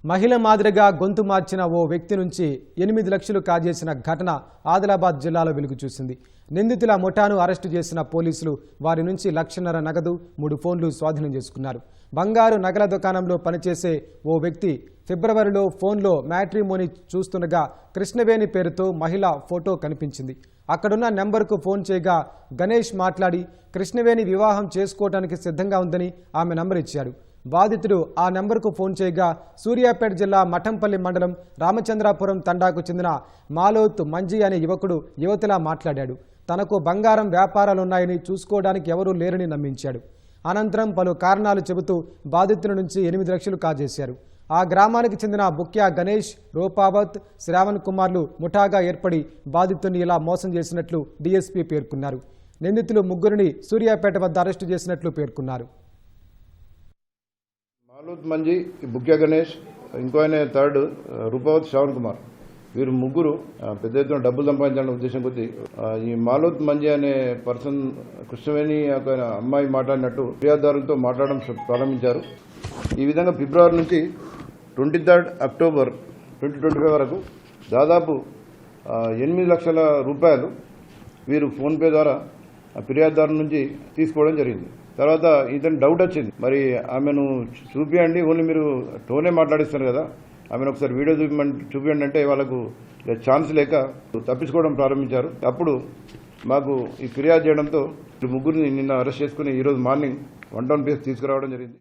మహిళ మాదిరిగా గొంతు మార్చిన ఓ వ్యక్తి నుంచి 8 లక్షలు కాజేసిన ఘటన ఆదిలాబాద్ జిల్లాలో వెలుగు చూసింది. నిందితుల ముఠాను అరెస్టు చేసిన పోలీసులు వారి నుంచి 1.5 లక్షల నగదు 3 ఫోన్లు స్వాధీనం చేసుకున్నారు. బంగారు నగల దుకాణంలో పనిచేసే ఓ వ్యక్తి ఫిబ్రవరిలో ఫోన్లో మ్యాట్రిమోనీ చూస్తుండగా కృష్ణవేణి పేరుతో మహిళ ఫోటో కనిపించింది. అక్కడున్న నెంబర్కు ఫోన్ చేయగా గణేష్ మాట్లాడి కృష్ణవేణి వివాహం చేసుకోవడానికి సిద్ధంగా ఉందని ఆమె నంబర్ ఇచ్చాడు. బాధితుడు ఆ నెంబర్కు ఫోన్ చేయగా సూర్యాపేట జిల్లా మఠంపల్లి మండలం రామచంద్రాపురం తండాకు చెందిన మాలోత్ మంజీ అనే యువకుడు యువతిలా మాట్లాడాడు. తనకు బంగారం వ్యాపారాలున్నాయని చూసుకోవడానికి ఎవరూ లేరని నమ్మించాడు. అనంతరం పలు కారణాలు చెబుతూ బాధితుల నుంచి 8 లక్షలు కాజేశారు. ఆ గ్రామానికి చెందిన బుక్యా గణేష్, రూపావత్, శ్రావణ్ కుమార్లు ముఠాగా ఏర్పడి బాధితుని ఇలా మోసం చేసినట్లు డీఎస్పీ పేర్కొన్నారు. నిందితులు 3 సూర్యాపేట వద్ద అరెస్టు చేసినట్లు పేర్కొన్నారు. మాలోత్ మంజీ, బుక్యా గణేష్, ఇంకో ఆయన థర్డ్ రూపావత్, శ్రావణ్ కుమార్, వీరు 3 పెద్ద ఎత్తున డబ్బులు సంపాదించాలనే ఉద్దేశం కొద్దీ ఈ మాలోత్ మంజీ అనే పర్సన్ కృష్ణవేణి ఒక అమ్మాయి మాట్లాడినట్టు ఫిర్యాదుదారులతో మాట్లాడడం ప్రారంభించారు. ఈ విధంగా ఫిబ్రవరి నుంచి 23 అక్టోబర్ 2025 వరకు దాదాపు 8 లక్షల రూపాయలు వీరు ఫోన్పే ద్వారా ఫిర్యాదుదారుల నుంచి తీసుకోవడం జరిగింది. తర్వాత ఇతను డౌట్ వచ్చింది, మరి ఆమెను చూపియండి, ఓన్లీ మీరు టోనే మాట్లాడిస్తారు కదా, ఆమెను ఒకసారి వీడియో చూపియండి అంటే వాళ్ళకు ఛాన్స్ లేక తప్పించుకోవడం ప్రారంభించారు. అప్పుడు మాకు ఈ ఫిర్యాదు చేయడంతో 3 నిన్న అరెస్ట్ చేసుకుని ఈరోజు మార్నింగ్ 1 టౌన్ ప్లేస్ తీసుకురావడం జరిగింది.